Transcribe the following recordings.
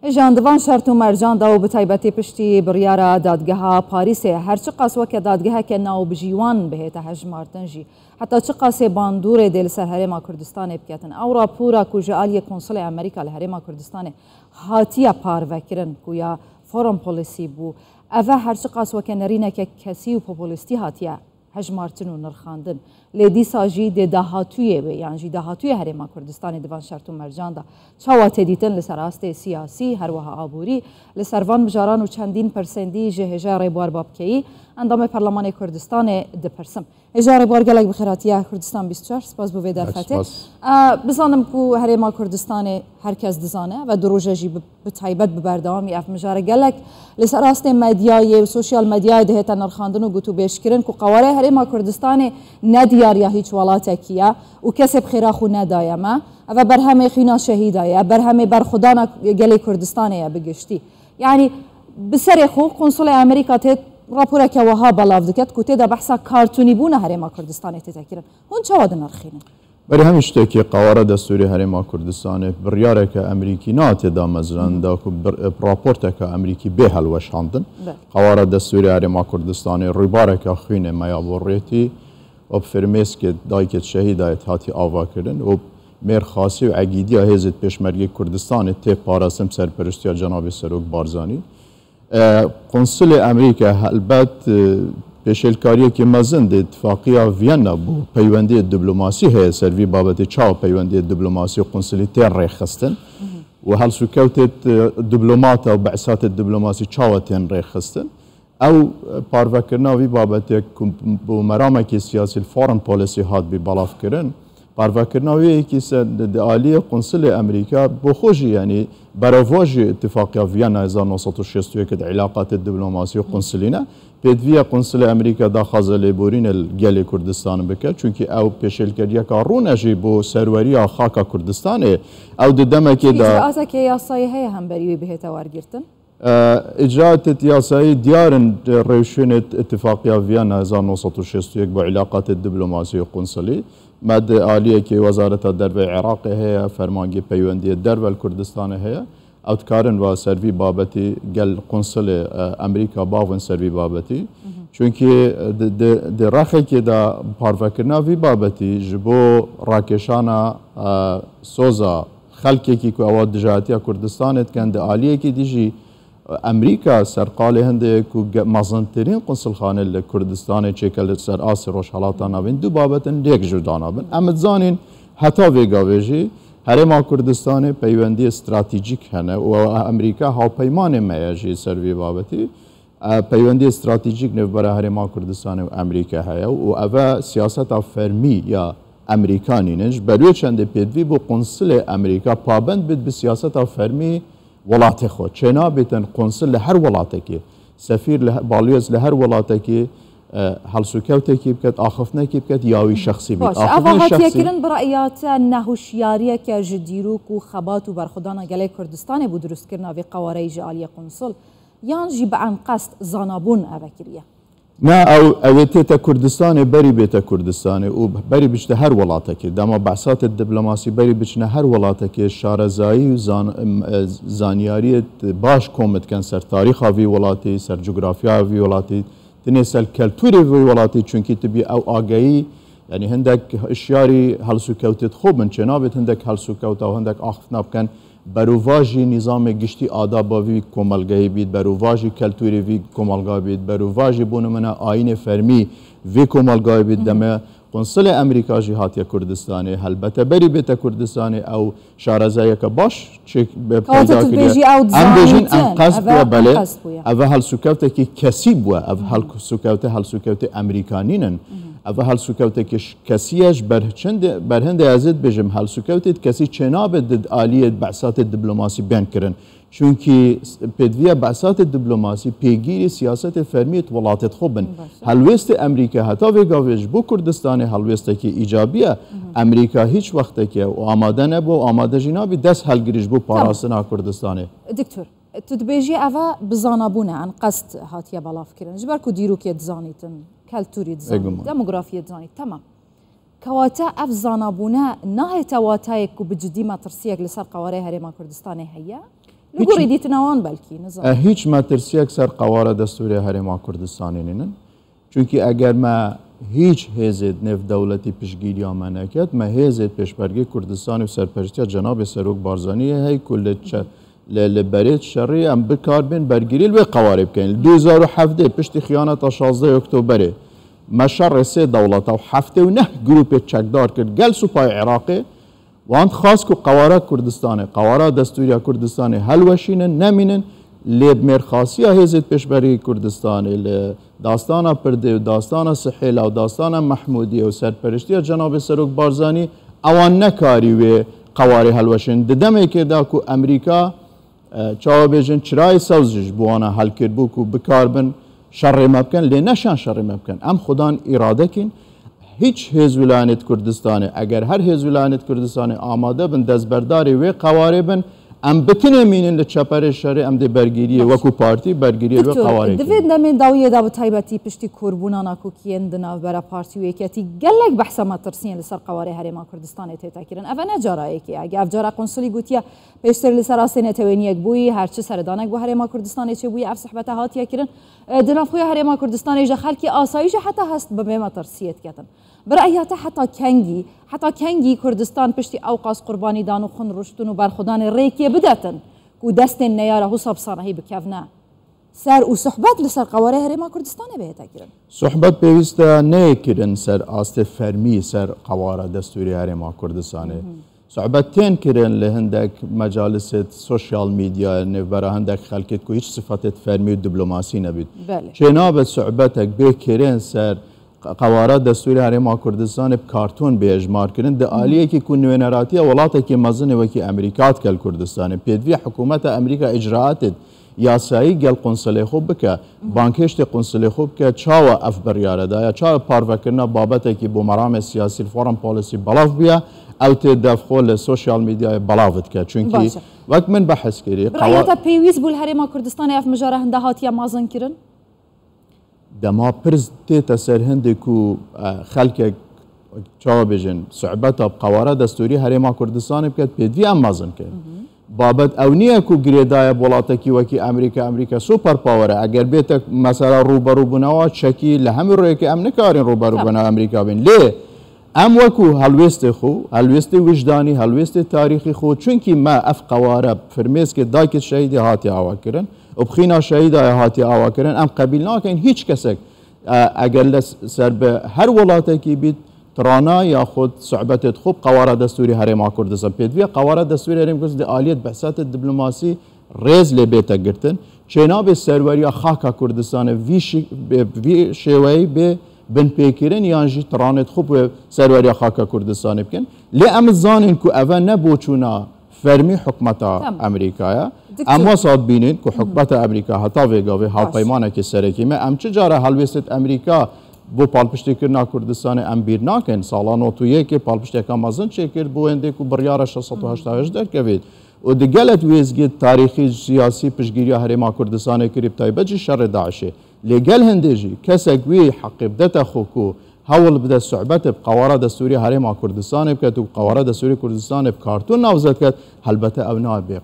جاندوان شرط و مرجان دا و بتایبەتی پشتی بڕیارە دادگەها پاریسێ هەرچی قاسوەکە دادگەهەکە ناو بژیوان بهێتە هەژمارتنژی حتا چ قاسێ باندورێ دێ لەسەر هەرێما کوردستانê بکەتن ئەو راپۆرە ku ji aliyê konsulê Amerîka li herêma Kurdistanê hatiye parvekirin ku ya foreign policy bû ev herçi qasweke nerîneke kesî û populîstî hatiye hejmartin û nirxandin lê dîsa jî dê dahatûyê wê yan jî dahatûyê herêma Kurdistanê divan şert û mercan da çawa têdîtin li ser astê siyasî herwiha aborî li ser van mijaran û çendîn persendî ji hêja rêbwar babkeyî endamê Perlemanê Kurdistanê dipirsim. Hêja rêbwar gelek bi xêratiya Kurdistan 24 spas bu vê derfetê. Bizanim ku herêma Kurdistanê herkes dizane ve di roja jî bi taybet bi berdewamî ev mijare gelek li ser astê medyayê û sosyal medyayê dihête nirxandin û gotûbêjkirin ku qewarê herêma Kurdistanê nediyariya hiç welatekî ye û kesê bi xêra xwe nedaye me ev berhemê xîna şehîda ye berhemê berxwedana gelê Kurdistanê ye bi giştî. Yani bi serê xwe konsulê Amerîka tê raporeke wiha belav diket ku têda behsa kartûnîbûna herêma Kurdistanê tê tekirin. Hûn çawa dinirxînin? Berê hem ştekî qewara destûrê herêma Kurdistanê biryareke Emerîkî nate da meziran da ku raporteke Emerîkî bê helweşandin. Qewara destûrê herêma Kurdistanê rûbareke xwînê me ya borrêtî û firmêskê dayikê şehîdayê hatî avakirin û mêrxasî û egîdiya hêzê pêşmergê Kurdistanê tê parastim serpirestiya Cenabê Serok Barzanî. Konsulê Emerîka helbet pêşêlkariyekê mezin de ittifaqiya Viyana bû peywendiyê diplomasî heye ser vî babetê çawa peywendiyê diplomasî û konsulî tê rêxistin û helsûkewtê diplomata û be'satê diplomasî çawa tên rêxistin ew parvekirina vî babetê bû meramekî siyasî foreign policy hat bî belavkirin parvekirina wê yekî di aliyê konsulê Emerîka bo xwe jî yanî bereva jî ittifaqiya Viyana 1961 di îlaqatê diplomasî û konsulîne pêdiviya konsulê Emerîka daxwaza lêborînê gelê Kurdistanê bike çünkü ew pêşêlkeriyeka rûne jî bo serweriya xaka Kurdistanê ew di demekê da icraateke yasayî heye hemberî wê bihête wergirtin? İcraatê yasayî diyarın rewşûnê ittifaqiya Viyana 1961 bo îlaqatê diplomasî û konsulî me di aliyekê Wezareta Derve Iraqê heye fermangê peywendiyê derve Kurdistanê heye ew dikarin ve servî babetî gel konsulê Emerîka bavin servî babetî çünkü di rexekê da parvekirina vî babetî ji bo rakêşana soza xelkekî ku ewa dijatiya Kurdistanê dikin di aliyekê dî jî Emerîka serqalê hindê ku mezintirîn konsulxanê li Kurdistanê çêke li ser asê rojhelata navîn du babetin lêk ji danabin em dizanîn heta vê gavê jî herêma Kurdistanê peywendiyê stratejîk hene û Emerîka hawpeymanê me ye jî ser vê babetî peywendiyê stratejîk nêvbera herêma Kurdistanê û Emerîka heye û ev siyaseta fermî ya Emerîkanînin ji ber wê çendê pêdivî bo konsulê Emerîka pabend bit bi siyaseta fermî welatê xwe çê nabêtin konsul li her welatekê sefîr baliyez li her welatekê helsûkewtekê biket axifnekê biket ya wî şexsî bît hatiyekirin bi re'yate nehûşyariyeke ji dîrok û xebat û berxwedana gelê Kurdistanê bû durustkirina vê qewareyê ji aliyê konsul yan jî bi emqest zanabûn ev kiriye نه ew tête Kurdistanê berî bête Kurdistanê û berî biçte her welatekê dema behsatê diplomasî berî biçine her welatekê şarezayî û zaniyariyê baş kom dikin ser tarîxa vî welatê ser coğrafya vî welatê tinê ser keltûrê vî welatê çünkü tibî ew agahî yani hindek işyarî helsûkewtê xwe bin çê nabêt hindek helsûkewta û hindek axiftina bikin berûva jî nîzamê giştî adaba vî komelgehê bît berûva jî keltûrê vî komelga bît berûva jî bû nimune ayînê fermî vê komelgahê bît deme konsulê Emerîka jî hatiye Kurdistanê helbete berî bête Kurdistanê ew şarezayeke baş peyda kiriye em bêjin em qesd bûye belê ev helsûkewtekî kesî bûye ev helsûkewte Emerîkanînin ev helsûkewtekî kesî ji berhindê ez ê dibêjim helsûkewtê kesî çê nabe di aliyê behsatê diplomasî bên kirin çünkü pêdiviya behsatê diplomasî pêgîrê siyasetê fermî welatê xwe bin helwêstê Emerîka heta vê gavê ji bo Kurdistanê helwêstekî îcabî ye Emerîka hiç wextekê û amade nebû amade jî nabî dest helgirî ji bo parastina Kurdistanê. Diktor tu dibêjî ev bi zanabûne en qest hatiye belavkirin ji ber ku dîrokê dizanîtin keltûrî dizanît demografiyê dizanît temam kewate ev zanabûne nahête watayek ku bi cidî metirsiyek li ser qewarê herêma Kurdistanê heye لگوری دیتناوان بلکی نظام هیچ مترسیک سر قواره دستوری هرما کردستانی نین چونکی اگر ما هیچ هزید نف دولتی پیشگیری آمنکت ما هزید پیشبرگی کردستان و سرپرستی جناب سروک بارزانی هی کل لبریت شری ام بکار بین برگیری و قواره بکنین 2007 پشت خیانت 16 اکتبر مشر سه دولت و هفته و نه گروپ چکدار کرد گل سپاه عراقی وانت خاص کو قواره کردستان قواره دستوری کردستان هلوشین نمینن لیب مرخاصی هزید پیشبری کردستان داستان پرده و داستان سحیل و داستان محمودی و سرپرستی جناب سروک بارزانی اوان نکاری و قواره هلوشین ددمه که دا کو امریکا چاو بیجن چرای سوزش بوانا حل کرد بو کو بکاربن شر مبکن لی نشان شر مبکن ام خدان اراده کن هیچ حزب ولایت کردستان اگر هر حزب ولایت کردستان آماده بن دزبرداری و قواره بن ام بتنه مینن لچپر شری ام دی برگیری وکو پارتی برگیری و قواره دوید نمین داویه دا بتایبتی پشتی کربونانا کوکین دناو برا پارتی و یکیتی گلک بحثا ما ترسین لسر قواره هرما کردستان تیتا کرن اوه نجارا که اگه افجارا قنصلی گوتیا پیشتر لسر آسین توینیک بوی هرچی سردانک بو هرما کردستان چه بوی اف صحبت هاتیا کرن دناف خوی هرما کردستان ایجا خلکی آسایش حتی هست به ما ترسیت کتن برایت حتی کنگی کردستان پشتی اوقاس قربانی دانو خون رشتون و برخودان ریکی بدتن کو دست نیاره حساب صانهی بکفنه سر و صحبت لسر قواره هرما کردستان بهتا کرن صحبت پیوسته نه کرن سر آست فرمی سر قواره دستوری هرما کردستان صحبت تین کرن لهندک مجالس سوشیال میدیا نبرا هندک خلکت کو هیچ صفات فرمی و دیپلماسی نبید جناب صحبتک به کرن سر قواره دستوری هرما کردستان بکارتون به اجمار کردن ده عالیه که کنونراتی ولاته که مزنه و که امریکات کل کردستان پیدوی حکومت امریکا اجراعات یاسایی گل قنصله خوب بکه بانکشت قنصله خوب که چاوا اف بریاره دا چاوا پاروکرنا بابته که بو مرام سیاسی فورم پالیسی بلاف بیا او تدفخول سوشیال میدیا بلافت که چونکی وقت من بحث کردی برایتا پیویز بول هرما کردستان اف مجاره هنده هاتیا مازن کرن دما پرز تیتا سر هنده کو خلک چاوا بیجن صحبتا بقواره دستوری هرما کردستان بکد پیدوی ام مازن کرد بابت اونیه کو گریدای بولاته کی وکی امریکا سوپر پاوره اگر بیت مثلا روبرو بنوا چکی لهم روی که ام نکارین روبرو بنوا امریکا بین لی ام وکو هلوست خو هلوست وجدانی هلوست تاریخی خو چونکی ما اف قواره فرمیز که دایک شهیدی هاتی آوا کرن و بخینا شهید هاتی آوا کرن ام قبیل ناکن هیچ کسک اگر سر به هر ولاته کی بید ترانا یا خود صحبت خوب قواره دستوری هرما کردستان پیدوی قواره دستوری هرما کردستان آلیت بحثات دیپلماسی ریز لبیتا گرتن جناب سروریا خاکا کردستان وی شوی به بن پیکرین یانجی ترانت خوب سروریا خاکا کردستان بکن لی ام زانین کو اوه نبوچونا فرمی حکمتا امریکایا اما صاد بینین که حکمت امریکا حتا ویگاوی حال پیمانه که سرکیمه ام چجاره حلویست امریکا بو پالپشتی کرنا کردستان ام بیر ناکن سالان اوتویه که پالپشتی که مازن چه کرد بو انده که بریار 688 در کوید و دگلت ویزگید تاریخی سیاسی پشگیری هرما کردستان کریب تایبه جی شر داعشه لگل هنده جی کسک وی حقیبدت خوکو حول بده صحبت بقواره دستوری هرما کردستان بکد و قواره دستوری کردستان بکارتون نوزد کد البته او نابیق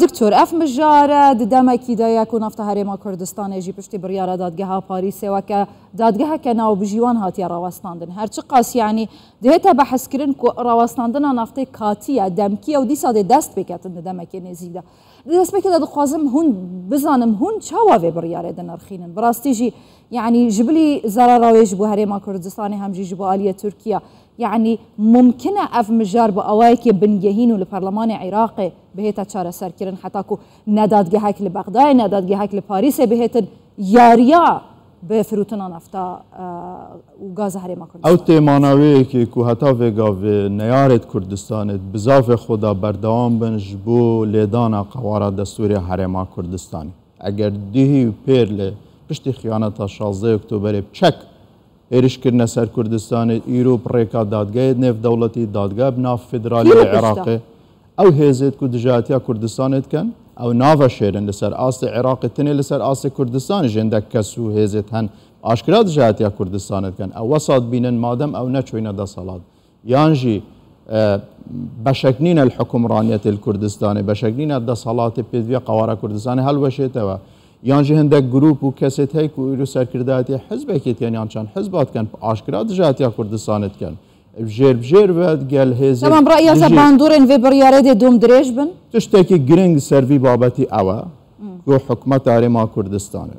دکتور اف مجاره ددمکی دایا کو نفت هرما کردستان جی پشتی بریاره دادگاه پاریس و که دادگاه که ناو بجیوان هاتی راوستاندن هرچی قاس یعنی دهتا بحث کرن کو راوستاندن نفت کاتیه دمکی و دیسا دست بکتن دمکی نزیده دست بکده دخوازم هون بزانم هون چاوه بریاره دنرخینن براستی جی يعني جبلي زراراويج بو هرما كردستاني هم جي جبو آلية تركيا يعني ممكنة اف مجار بو اوايكي بنجهينو لبرلمان عراقي بهيتا تشارة سركرن حتى كو ندادگهك لبغداد ندادگهك لباريس بهيتن ياريا بفروتنا نفتا وغاز هرما كردستان او تيماناوي كي كو حتى ويغا في نيارت كردستان بزاف خدا بردوام بنج بو ليدانا قوارا دستوري هرما كردستان اگر دهي پير پشتی خیانت 16 اکتبر چک ایرش کردن سر کردستان ایرو پریکا دادگاه نف دولتی دادگاه بناف فدرالی عراقی او هزید که دجاتیا کردستانت کن او ناف شیرن لسر آست عراقی تنی لسر آست کردستان جندک کسو هزید هن آشکرا دجاتیا کردستانت کن او وسط بینن مادم او نچوین دا سالات یانجی بشكنين الحكمرانية الكردستاني بشكنين الدصالات بيدوية قوارة كردستاني هل وشيتوا يانجي هندك جروب وكاسيت هيك ويرو سركرداتي حزب هيك يعني عشان حزبات كان عشكرات جاتيا كردستان كان بجير بعد قال هيزي تمام رأيي زباندور ان في بريارة دوم دريج بن تشتكي جرينج سيرفي بابتي اوا كو حكمت اريما كردستان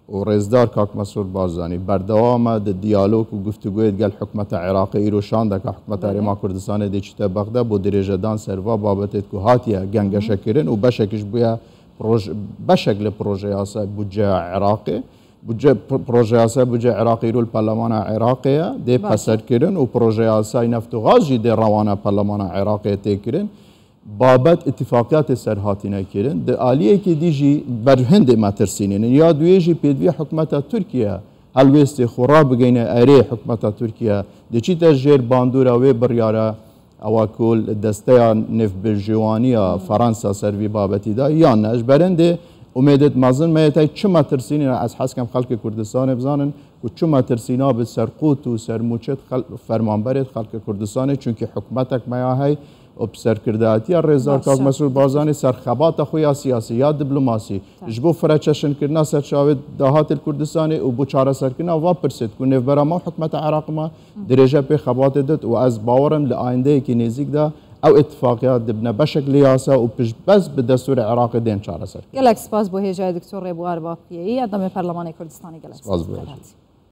ورزدار كاك مسعود بارزاني بردوام الديالوج وگفتگوی قال حكمت عراقي ايرو شاندك حكمت اريما كردستان دي چته بغدا بو دريجدان سيرفا بابت كو هاتيا گنگ شكرن وبشكش بيا بشكل بروجي اسا بوجه عراقي بوجه بروجي اسا بوجه عراقي رو البرلمان عراقي دي پسر كرن وبروجي اسا نفتغاز دي روانه برلمان عراقي تكرن بابت اتفاقیات سرهاتینه کردن د عالیه که دیجی بر هند ما ترسینن یا دویجی پیدوی حکومت ترکیه هلوست خورا بگینه اره حکومت ترکیه دچی تجر باندورا و بریاره او کل دسته نف بلژیوانیا فرانسا سروی بابتی دا یا نش برنده امیدت مازن میتای چما ترسینن از حسکم خلق کردستان بزنن و چما ترسینا به سرقوت و سرموچت فرمانبرت خلق کردستان چونکه حکومتک میاهی وبسركرداتي الرزار كاك مسؤول بازاني سرخبات خويا سياسي يا دبلوماسي جبو فراتشن كرنا سرشاوي دهات الكردستاني وبو چاره سركنا و برسد كون برا ما حكمت عراق ما درجه به خبات دت واز باورم لاينده كي نزيك دا او اتفاقيات دبنا بشكل ياسا وبش بس بالدستور العراقي دين چاره سر گلک سپاس بو هجای دکتر ابو اربابی ادم پارلمان کردستانی گلک سپاس